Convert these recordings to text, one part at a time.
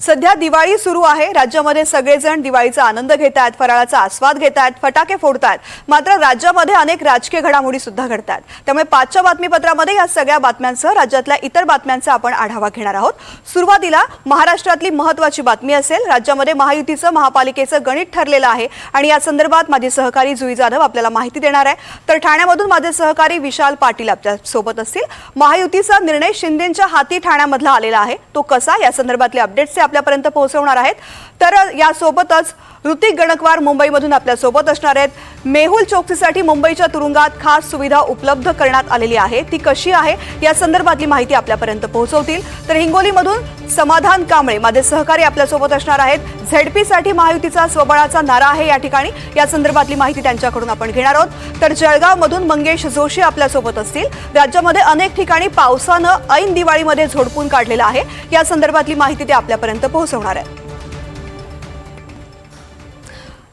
सध्या दिवाळी सुरू आहे। राज्यामध्ये सगळेजण दिवाळीचा आनंद घेत आहेत, फराळाचा आस्वाद घेत आहेत, फटाके फोडतात। मात्र राज्यामध्ये अनेक राजकीय घडामोडी सुद्धा घडतात। त्यामुळे पाचच्या बातमीपत्रामध्ये या सगळ्या बातम्यांसह राज्यातल्या इतर बातम्यांचा आपण आढावा घेणार आहोत। सुरुवातीला महाराष्ट्रातली महत्त्वाची बातमी असेल। राज्यामध्ये महायुतीचं महापालिकेचं गणित ठरलेलं आहे आणि या संदर्भात माझे सहकारी जुई जाधव आपल्याला माहिती देणार आहे। तर ठाण्यामधून माझे सहकारी विशाल पाटील आपल्या सोबत असतील। महायुतीचा निर्णय शिंदेंच्या हाती ठाण्यामधला आलेला आहे, तो कसा या संदर्भातले अपडेट्स आपल्यापर्यंत पोहोचवणार आहेत। तर यासोबतच ऋतिक गणकवार मुंबईमधून आपल्या सोबत असणार आहेत। मेहुल चोक्सीसाठी मुंबईच्या तुरुंगात खास सुविधा उपलब्ध करण्यात आलेली आहे, ती कशी आहे या संदर्भातली माहिती आपल्यापर्यंत पोहोचवतील। तर हिंगोलीमधून समाधान कांबळे माझे सहकारी आपल्या सोबत असणार आहेत। झेडपीसाठी महायुतीचा स्वबळाचा नारा आहे या ठिकाणी, या संदर्भातली माहिती त्यांच्याकडून आपण घेणार आहोत। तर जळगावमधून मंगेश जोशी आपल्या सोबत असतील। राज्यामध्ये अनेक ठिकाणी पावसानं ऐन दिवाळीमध्ये झोडपून काढलेलं आहे, या संदर्भातली माहिती ते आपल्यापर्यंत पोहोचवणार आहेत।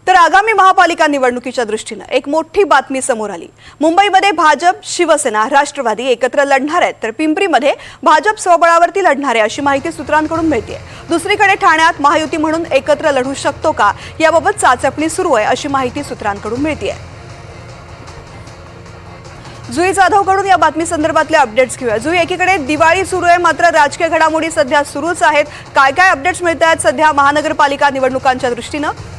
तर आगामी महापालिका निवडणुकीच्या दृष्टीने एक मोठी बातमी समोर आली। मुंबईमध्ये भाजप, शिवसेना, राष्ट्रवादी एकत्र लढणार आहेत, तर पिंपरीमध्ये भाजप स्वबळावरती लढणार आहे अशी माहिती सूत्रांकडून मिळते। दुसरीकडे ठाण्यात महायुती म्हणून एकत्र लढू शकतो का याबाबत चाचपणी सुरू आहे अशी माहिती सूत्रांकडून मिळते। जुई जाधवकडून या बातमी संदर्भातले अपडेट्स घेऊया। जुई, एकीकडे दिवाळी सुरू आहे मात्र राजकीय घडामोडी सध्या सुरूच आहेत, काय काय अपडेट्स मिळत आहेत सध्या महानगरपालिका निवडणुकांच्या दृष्टीने?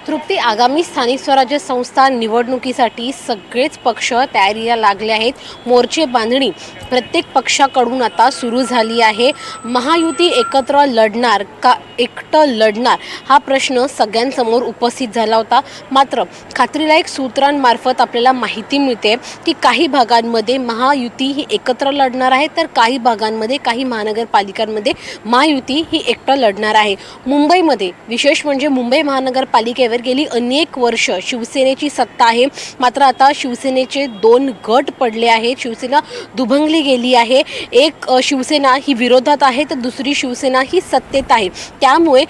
तृप्ती, आगामी स्थानिक स्वराज्य संस्था निवडणुकीसाठी सगळेच पक्ष तयारीला लागले आहेत। मोर्चे बांधणी प्रत्येक पक्षाकडून आता सुरू झाली आहे। महायुती एकत्र लढणार का एकटं लढणार हा प्रश्न सगळ्यांसमोर उपस्थित झाला होता। मात्र खात्रीलायक सूत्रांमार्फत आपल्याला माहिती मिळते की काही भागांमध्ये महायुती ही एकत्र लढणार आहे, तर काही भागांमध्ये काही महानगरपालिकांमध्ये महायुती ही एकटं लढणार आहे। मुंबईमध्ये विशेष म्हणजे मुंबई महानगरपालिकेवर गेली अनेक वर्ष शिवसेनेची सत्ता आहे, मात्र आता शिवसेनेचे दोन गट पडले आहेत। शिवसेना दुभंगली गेली आहे। एक शिवसेना ही विरोधात आहे तर दुसरी शिवसेना ही सत्तेत आहे। त्यामुळे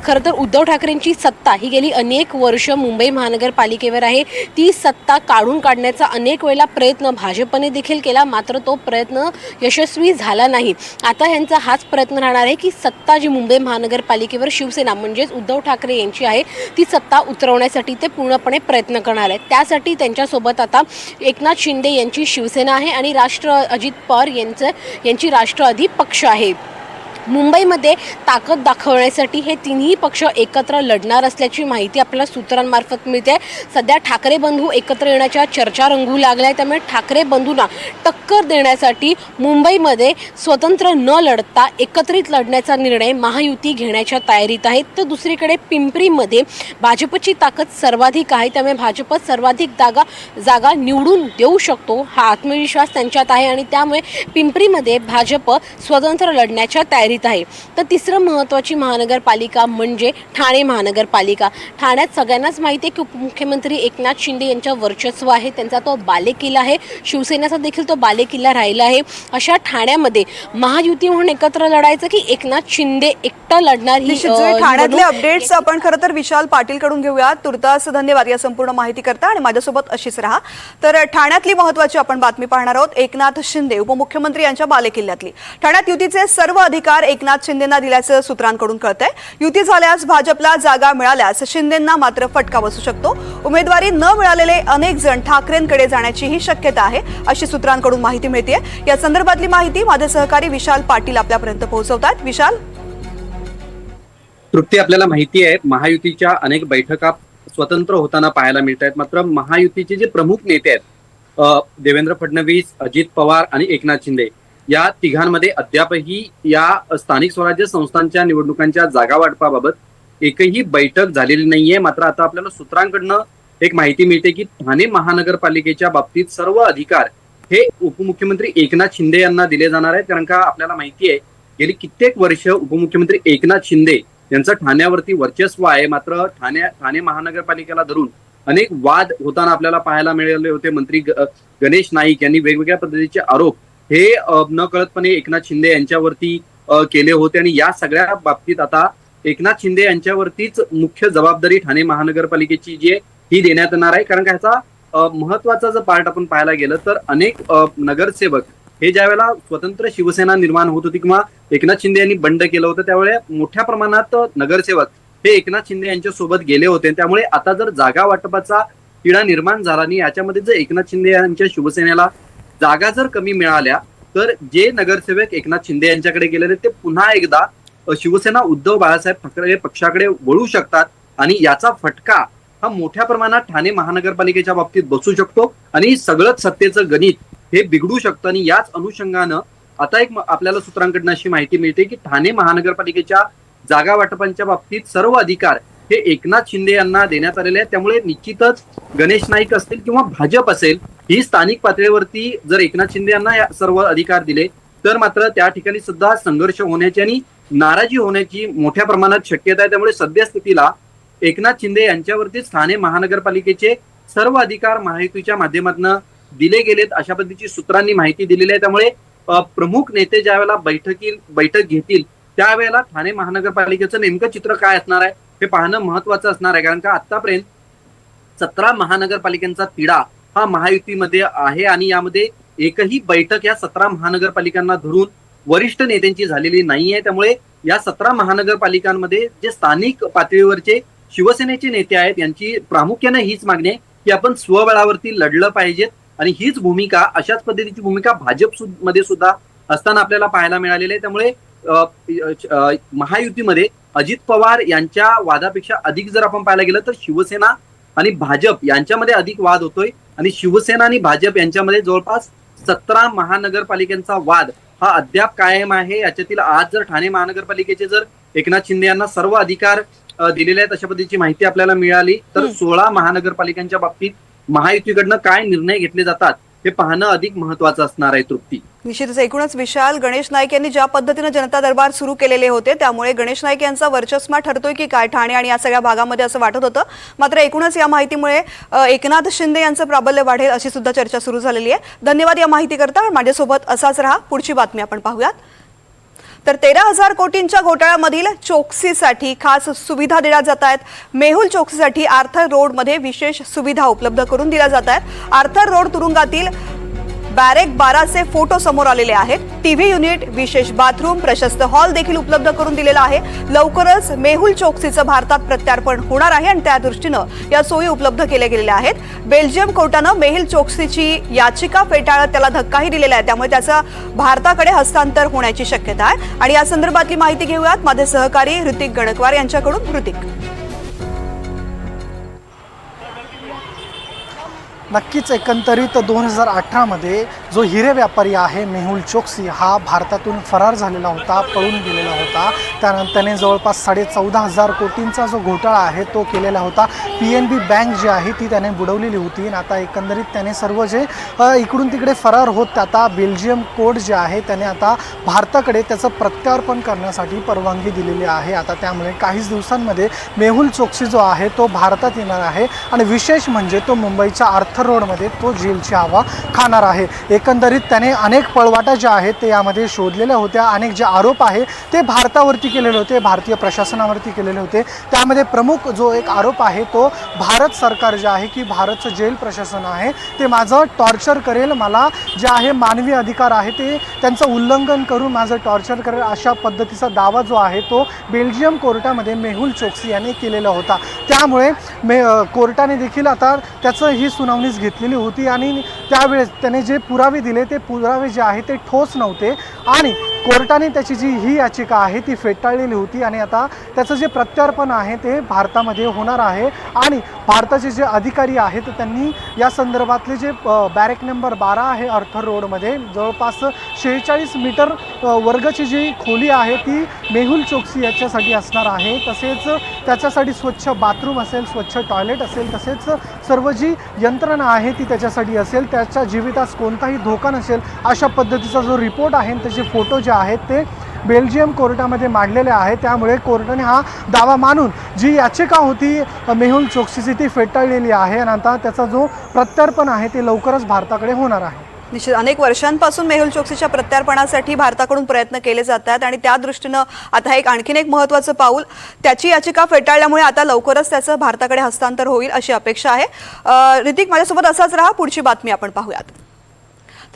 खरं तर उद्धव ठाकरेंची सत्ता ही गेली अनेक वर्ष मुंबई महानगरपालिकेवर आहे। ती सत्ता काढून काढण्याचा अनेक वेळेला प्रयत्न भाजपने देखील केला, मात्र तो प्रयत्न यशस्वी झाला नाही। आता यांचा हाच प्रयत्न राहणार आहे की सत्ता जी मुंबई महानगरपालिकेवर शिवसेना म्हणजेच उद्धव ठाकरे यांची आहे ती सत्ता उतरवण्यासाठी ते पूर्णपणे प्रयत्न करणार आहेत। त्यासाठी त्यांच्यासोबत आता एकनाथ शिंदे यांची शिवसेना आहे आणि अजित पवार यांची राष्ट्रवादी पक्ष आहे। मुंबईमध्ये ताकद दाखवण्यासाठी हे तिन्ही पक्ष एकत्र लढणार असल्याची माहिती आपल्याला सूत्रांमार्फत मिळते। सध्या ठाकरे बंधू एकत्र येण्याच्या चर्चा रंगू लागल्या आहेत, त्यामुळे ठाकरे बंधूंना टक्कर देण्यासाठी मुंबईमध्ये स्वतंत्र न लढता एकत्रित लढण्याचा निर्णय महायुती घेण्याच्या तयारीत आहे। तर दुसरीकडे पिंपरीमध्ये भाजपची ताकद सर्वाधिक आहे, त्यामुळे भाजप सर्वाधिक जागा निवडून देऊ शकतो हा आत्मविश्वास त्यांच्यात आहे आणि त्यामुळे पिंपरीमध्ये भाजप स्वतंत्र लढण्याच्या तयारीत आहे। तर तिसरं महत्त्वाची महानगरपालिका म्हणजे ठाणे महानगरपालिका। ठाण्यात सगळ्यांनाच माहिती आहे की उपमुख्यमंत्री एकनाथ शिंदे यांच्या वर्चस्व आहे, त्यांचा तो बालेकिल्ला आहे, शिवसेनेचा देखील तो बालेकिल्ला राहिला आहे। अशा ठाण्यामध्ये महायुती म्हणून एकत्र लढायचं की एकनाथ शिंदे एकटं लढणार ही ठाण्यातले अपडेट्स आपण खरं तर विशाल पाटील कडून घेऊया। तुर्तास धन्यवाद या संपूर्ण माहिती करता आणि माझ्यासोबत अशीच राहा। तर ठाण्यातली महत्त्वाची आपण बातमी पाहणार आहोत। एकनाथ शिंदे उपमुख्यमंत्री यांच्या बालेकिल्ल्यातली। ठाण्यात युतीचे सर्व अधिकार एकनाथ शिंदेंना दिल्याचं सूत्रांकडून कळतंय। युती झाल्यास भाजपला जागा मिळाल्यास शिंदेंना मात्र फटका बसू शकतो। उमेदवारी न मिळालेले अनेक जण ठाकरेंकडे जाण्याचीही शक्यता आहे अशी सूत्रांकडून माहिती मिळते। या संदर्भातली माहिती माझे सहकारी विशाल पाटील आपल्यापर्यंत पोहोचवतात। विशाल, तृप्ती, आपल्याला माहिती आहे महायुतीच्या अनेक बैठका स्वतंत्र होताना पाहायला मिळत आहेत, मात्र महायुतीचे जे प्रमुख नेते आहेत देवेंद्र फडणवीस, अजित पवार आणि एकनाथ शिंदे या तिघांमध्ये अद्यापही या स्थानिक स्वराज्य संस्थांच्या निवडणुकांच्या जागा वाटपाबाबत एकही बैठक झालेली नाहीये। मात्र आता आपल्याला सूत्रांकडनं एक माहिती मिळते की ठाणे महानगरपालिकेच्या बाबतीत सर्व अधिकार हे उपमुख्यमंत्री एकनाथ शिंदे यांना दिले जाणार आहेत, कारण का आपल्याला माहिती आहे गेली कित्येक वर्ष उपमुख्यमंत्री एकनाथ शिंदे यांचं ठाण्यावरती वर्चस्व आहे। मात्र ठाणे महानगरपालिकेला धरून अनेक वाद होताना आपल्याला पाहायला मिळाले होते। मंत्री गणेश नाईक यांनी वेगवेगळ्या पद्धतीचे आरोप हे न कळतपणे एकनाथ शिंदे यांच्यावरती केले होते आणि या सगळ्या बाबतीत आता एकनाथ शिंदे यांच्यावरतीच मुख्य जबाबदारी ठाणे महानगरपालिकेची जी ही देण्यात येणार आहे, कारण का ह्याचा महत्वाचा जर पार्ट आपण पाहायला गेलं तर अनेक नगरसेवक हे ज्या वेळेला स्वतंत्र शिवसेना निर्माण होत होती किंवा एकनाथ शिंदे यांनी बंड केलं होतं त्यावेळेस मोठ्या प्रमाणात नगरसेवक हे एकनाथ शिंदे यांच्या सोबत गेले होते. त्यामुळे आता जर जागा वाटपाचा तिढा निर्माण झाला आणि याच्यामध्ये जर एकनाथ शिंदे यांच्या शिवसेनेला जागा जर कमी मिळाल्या तर जे नगरसेवक एकनाथ शिंदे यांच्याकडे गेलेले ते पुन्हा एकदा शिवसेना उद्धव बाळासाहेब ठाकरे पक्षाकडे वळू शकतात आणि याचा फटका हा मोठ्या प्रमाणात ठाणे महानगरपालिकेच्या बाबतीत बसू शकतो आणि सगळंच सत्तेचं गणित हे बिघडू शकतं. आणि याच अनुषंगानं आता एक आपल्याला सूत्रांकडून अशी माहिती मिळते की ठाणे महानगरपालिकेच्या जागा वाटपांच्या बाबतीत सर्व अधिकार हे एकनाथ शिंदे यांना देण्यात आलेले आहेत. त्यामुळे निश्चितच गणेश नाईक असतील किंवा भाजप असेल ही स्थानिक पातळीवरती जर एकनाथ शिंदे यांना या सर्व अधिकार दिले तर मात्र त्या ठिकाणी सुद्धा संघर्ष होण्याची आणि नाराजी होण्याची मोठ्या प्रमाणात शक्यता आहे. त्यामुळे सद्यस्थितीला एकनाथ शिंदे यांच्यावरतीच ठाणे महानगरपालिकेचे सर्व अधिकार महायुतीच्या माध्यमातून दिले गेलेत अशा पद्धतीची सूत्रांनी माहिती दिलेली आहे. त्यामुळे प्रमुख नेते ज्या वेळेला बैठक घेतील त्यावेळेला ठाणे महानगरपालिकेचं नेमकं चित्र काय असणार आहे हे पाहणं महत्वाचं असणार आहे. कारण का आतापर्यंत 17 महानगरपालिकांचा तिढा हा महायुतीमध्ये आहे आणि यामध्ये एकही बैठक या 17 महानगरपालिकांना धरून वरिष्ठ नेत्यांची झालेली नाहीये. त्यामुळे या 17 महानगरपालिकांमध्ये जे स्थानिक पातळीवरचे शिवसेनेचे नेते आहेत यांची प्रामुख्याने हीच मागणी आहे की आपण स्वबळावरती लढलं पाहिजेत आणि हीच भूमिका अशाच पद्धतीची भूमिका भाजप मध्ये सुद्धा असताना आपल्याला पाहायला मिळालेली आहे. त्यामुळे महायुतीमध्ये अजित पवार यांच्या वादापेक्षा अधिक जर आपण पाहायला गेलं तर शिवसेना आणि भाजप यांच्यामध्ये अधिक वाद होतोय आणि शिवसेना आणि भाजप यांच्यामध्ये जवळपास 17 महानगरपालिकांचा वाद हा अद्याप कायम आहे. याच्यातील आज जर ठाणे महानगरपालिकेचे जर एकनाथ शिंदे यांना सर्व अधिकार दिलेले आहेत अशा पद्धतीची माहिती आपल्याला मिळाली तर 16 महानगरपालिकांच्या बाबतीत महायुतीकडनं काय निर्णय घेतले जातात हे पाहणं अधिक महत्वाचं असणार आहे. तृप्ती, निश्चितच एकूणच विशाल, गणेश नाईक यांनी ज्या पद्धतीने जनता दरबार सुरू केलेले होते त्यामुळे गणेश नाईक यांचा वर्चस्व ठरतोय की काय ठाणे आणि या सगळ्या भागामध्ये असं वाटत होतं. मात्र एकूणच या माहितीमुळे एकनाथ शिंदे यांचं प्राबल्य वाढेल अशी सुद्धा चर्चा सुरू झालेली आहे. धन्यवाद या माहिती करता. माझ्यासोबत असाच राहा. पुढची बातमी आपण पाहूयात. तर 13,000 कोटींच्या घोटाळ्यामधील चोक्सीसाठी खास सुविधा दिल्या जात आहेत. मेहुल चोक्सीसाठी आर्थर रोडमध्ये विशेष सुविधा उपलब्ध करून दिल्या जात आहेत. आर्थर रोड तुरुंगातील बॅरेक 12चे फोटो समोर आलेले आहेत. टीव्ही युनिट, विशेष बाथरूम, प्रशस्त हॉल देखील उपलब्ध करून दिलेला आहे. लवकरच मेहुल चोक्सीचं भारतात प्रत्यार्पण होणार आहे आणि त्या दृष्टीनं या सोयी उपलब्ध केल्या गेलेल्या आहेत. बेल्जियम कोर्टानं मेहुल चोक्सीची याचिका फेटाळत त्याला धक्काही दिलेला आहे. त्यामुळे त्याचं भारताकडे हस्तांतर होण्याची शक्यता आहे. आणि या संदर्भातली माहिती घेऊयात माझे सहकारी ऋतिक गणकवार यांच्याकडून. ऋतिक, नक्कीच एकंदरीत 2018मध्ये जो हिरे व्यापारी आहे मेहुल चोक्सी हा भारतातून फरार झालेला होता, पळून गेलेला होता. त्यानंतर त्याने जवळपास 14,500 कोटींचा जो घोटाळा आहे तो केलेला होता. PNB बँक जी आहे ती त्याने बुडवलेली होती आणि आता एकंदरीत त्याने सर्व जे इकडून तिकडे फरार होत आता बेल्जियम कोर्ट जे आहे त्याने आता भारताकडे त्याचं प्रत्यार्पण करण्यासाठी परवानगी दिलेली आहे. आता त्यामुळे काहीच दिवसांमध्ये मेहुल चोक्सी जो आहे तो भारतात येणार आहे आणि विशेष म्हणजे तो मुंबईच्या आर्थर रोडमध्ये तो जेलची हवा खाणार आहे. एकंदरीत त्याने अनेक पळवाटा ज्या आहेत ते यामध्ये शोधलेल्या होत्या. अनेक जे आरोप आहे ते भारतावरती केलेले होते, भारतीय प्रशासनावरती केलेले होते. त्यामध्ये प्रमुख जो एक आरोप आहे तो भारत सरकार जे आहे की भारतचं जेल प्रशासन आहे ते माझं टॉर्चर करेल, मला जे आहे मानवी अधिकार आहे ते त्यांचं उल्लंघन करून माझं टॉर्चर करेल अशा पद्धतीचा दावा जो आहे तो बेल्जियम कोर्टामध्ये मेहुल चोक्सी यांनी केलेला होता. त्यामुळे कोर्टाने देखील आता त्याचं ही सुनावणी घेतलेली होती आणि त्यावेळेस त्याने जे पुरावे दिले ते पुरावे जे आहे ते ठोस नव्हते आणि कोर्टाने त्याची जी ही याचिका आहे ती फेटाळलेली होती आणि आता त्याचं जे प्रत्यार्पण आहे ते भारतामध्ये होणार आहे. आणि भारताचे जे अधिकारी आहेत त्यांनी या संदर्भातले जे बॅरेक नंबर 12 आहे आर्थर रोडमध्ये जवळपास 46 मीटर वर्गाची जी खोली आहे ती मेहुल चोक्सी याच्यासाठी असणार आहे. तसेच त्याच्यासाठी स्वच्छ बाथरूम असेल, स्वच्छ टॉयलेट असेल, तसेच सर्व जी यंत्रणा आहे ती त्याच्यासाठी असेल, त्याच्या जीवितास कोणताही धोका नसेल अशा पद्धतीचा जो रिपोर्ट आहे त्याचे फोटो जे आहेत ते बेल्जियम कोर्टामध्ये मांडलेले आहे. त्यामुळे कोर्टाने हा दावा मानून जी याचिका होती मेहुल चोक्सीची ती फेटाळलेली आहे आणि आता त्याचा जो प्रत्यार्पण आहे ते लवकरच भारताकडे होणार आहे. निश्चित अनेक वर्षांपासून मेहुल चोक्सीच्या प्रत्यार्पणासाठी भारताकडून प्रयत्न केले जात आहेत आणि त्या दृष्टीनं आता आणखीन एक महत्त्वाचं पाऊल, त्याची याचिका फेटाळल्यामुळे आता लवकरच त्याचं भारताकडे हस्तांतर होईल अशी अपेक्षा आहे. ऋतिक, माझ्यासोबत असाच राहा, पुढची बातमी आपण पाहूयात.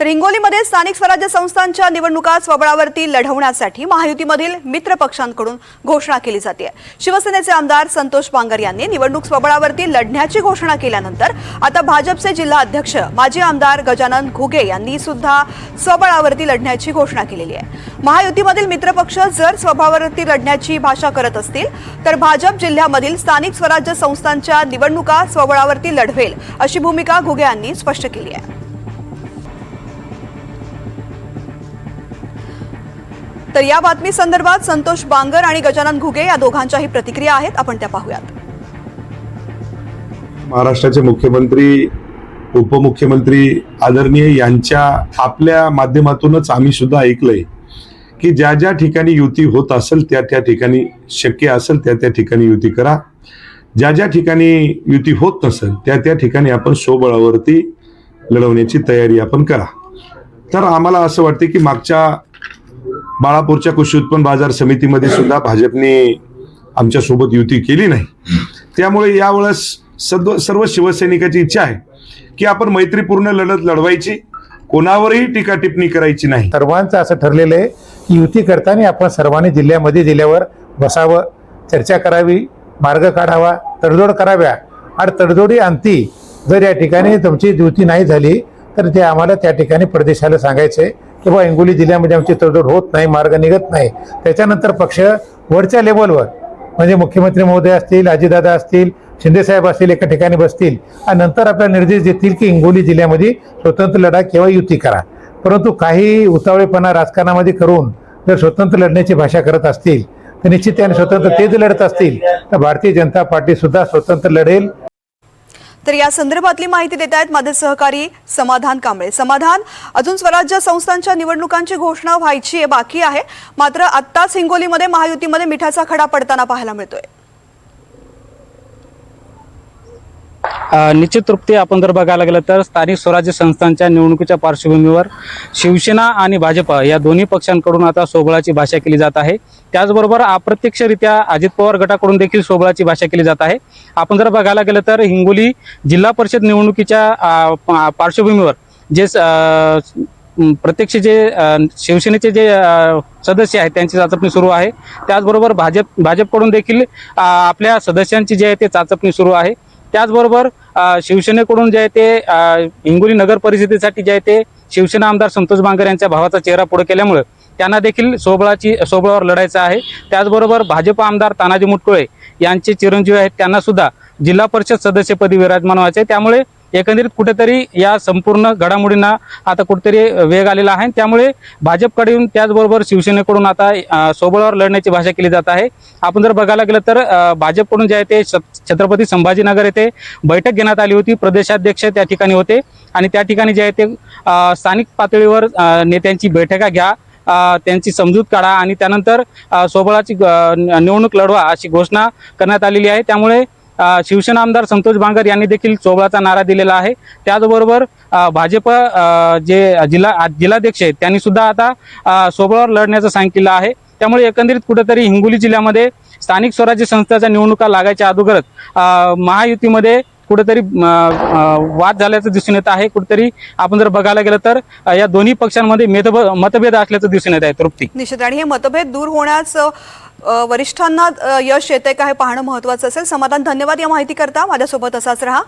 तर हिंगोलीमध्ये स्थानिक स्वराज्य संस्थांच्या निवडणुका स्वबळावरती लढवण्यासाठी महायुतीमधील मित्र पक्षांकडून घोषणा केली जाते. शिवसेनेचे आमदार संतोष बांगर यांनी निवडणूक स्वबळावरती लढण्याची घोषणा केल्यानंतर आता भाजपचे जिल्हा अध्यक्ष माजी आमदार गजानन घुगे यांनी सुद्धा स्वबळावरती लढण्याची घोषणा केलेली आहे. महायुतीमधील मित्रपक्ष जर स्वबळावरती लढण्याची भाषा करत असतील तर भाजप जिल्ह्यामधील स्थानिक स्वराज्य संस्थांच्या निवडणुका स्वबळावरती लढवेल अशी भूमिका घुगे यांनी स्पष्ट केली आहे. तर या बातमी संदर्भात संतोष बांगर आणि गजानन घुगे या दोघांच्याही प्रतिक्रिया आहेत, आपण त्या पाहूयात. महाराष्ट्राचे मुख्यमंत्री, उपमुख्यमंत्री आदरणीय यांच्या आपल्या माध्यमातूनच आम्ही सुद्धा ऐकलंय की ज्या ज्या ठिकाणी युती होत असेल त्या त्या ठिकाणी, शक्य असेल त्या त्या ठिकाणी युती करा, ज्या ज्या ठिकाणी युती होत नसेल त्या त्या ठिकाणी आपण स्वबळावरती लढवण्याची तयारी आपण करा. तर आम्हाला असं वाटते की मागच्या बाळापूरच्या कृषी उत्पन्न बाजार समितीमध्ये सुद्धा भाजपने आमच्या सोबत युती केली नाही. त्यामुळे यावेळेस सर्व शिवसैनिकाची इच्छा आहे की आपण मैत्रीपूर्ण लढत लढवायची, कोणावरही टीका टिप्पणी करायची नाही. सर्वांचं असं ठरलेलं आहे की युती करताना आपण सर्वांनी जिल्ह्यामध्ये जिल्ह्यावर बसावं, चर्चा करावी, मार्ग काढावा, तडजोड कराव्या आणि तडजोडी अंती जर या ठिकाणी तुमची युती नाही झाली तर ते आम्हाला त्या ठिकाणी प्रदेशाला सांगायचंय की बाबा हिंगोली जिल्ह्यामध्ये आमची तडजोड होत नाही, मार्ग निघत नाही. त्याच्यानंतर पक्ष वरच्या लेवलवर म्हणजे मुख्यमंत्री महोदय असतील, अजितदादा असतील, शिंदेसाहेब असतील, एका ठिकाणी बसतील आणि नंतर आपल्याला निर्देश देतील की हिंगोली जिल्ह्यामध्ये स्वतंत्र लढा किंवा युती करा. परंतु काही उतावळेपणा राजकारणामध्ये करून जर स्वतंत्र लढण्याची भाषा करत असतील तर निश्चित त्याने स्वतंत्र तेच लढत असतील तर भारतीय जनता पार्टी सुद्धा स्वतंत्र लढेल. तर या संदर्भातली माहिती देत आहेत माझे सहकारी समाधान कांबळे. समाधान, अजून स्वराज्य संस्थांच्या निवडणुकांची घोषणा व्हायची बाकी आहे, मात्र आत्ताच हिंगोलीमध्ये महायुतीमध्ये मिठाचा खडा पडताना पाहायला मिळतोय. निश्चित तृप्ती, आपण जर बघायला गेलं तर स्थानिक स्वराज्य संस्थांच्या निवडणुकीच्या पार्श्वभूमीवर शिवसेना आणि भाजप या दोन्ही पक्षांकडून आता स्वबळाची भाषा केली जात आहे. त्याचबरोबर अप्रत्यक्षरित्या अजित पवार गटाकडून देखील स्वबळाची भाषा केली जात आहे. आपण जर बघायला गेलं तर हिंगोली जिल्हा परिषद निवडणुकीच्या पार्श्वभूमीवर जे प्रत्यक्ष जे शिवसेनेचे जे सदस्य आहेत त्यांची चाचपणी सुरू आहे. त्याचबरोबर भाजपकडून देखील आपल्या सदस्यांची जे आहे ते चाचपणी सुरू आहे. त्याचबरोबर शिवसेनेकडून जे आहे ते हिंगोली नगर परिषदेसाठी जे आहे ते शिवसेना आमदार संतोष बांगर यांच्या भावाचा चेहरा पुढे केल्यामुळे त्यांना देखील स्वबळावर लढायचं आहे. त्याचबरोबर भाजप आमदार तानाजी मुटकुळे यांचे चिरंजीव आहेत, त्यांना सुद्धा जिल्हा परिषद सदस्यपदी विराजमान व्हायचे आहे. त्यामुळे एकंदरीत कुठेतरी या संपूर्ण घडामोडींना आता कुठेतरी वेग आलेला आहे. त्यामुळे भाजपकडून त्याचबरोबर शिवसेनेकडून आता स्वबळावर लढण्याची भाषा केली जात आहे. आपण जर बघायला गेलं तर भाजपकडून जे आहे ते छत्रपती संभाजीनगर येथे बैठक घेण्यात आली होती. प्रदेशाध्यक्ष त्या ठिकाणी होते आणि त्या ठिकाणी जे आहे ते स्थानिक पातळीवर नेत्यांची बैठका घ्या, त्यांची समजूत काढा आणि त्यानंतर स्वबळाची निवडणूक लढवा अशी घोषणा करण्यात आलेली आहे. त्यामुळे शिवसेना आमदार संतोष बांगर यांनी देखील स्वबळाचा नारा दिलेला आहे. त्याचबरोबर भाजप जे जिल्हाध्यक्ष आहेत त्यांनी सुद्धा आता स्वबळावर लढण्याचं सांगितलं आहे. त्यामुळे एकंदरीत कुठेतरी हिंगोली जिल्ह्यामध्ये स्थानिक स्वराज्य संस्थांच्या निवडणुका लागायच्या अगोदरच महायुतीमध्ये कुठेतरी वाद झाल्याचं दिसून येत आहे. कुठेतरी आपण जर बघायला गेलं तर या दोन्ही पक्षांमध्ये मतभेद असल्याचं दिसून येत आहे. तृप्ती, निश्चित, आणि हे मतभेद दूर होण्यास वरिष्ठांना यश येते का हे पाहणं महत्त्वाचं असेल. समाधान, धन्यवाद या माहिती करता. माझ्यासोबत असाच रहा.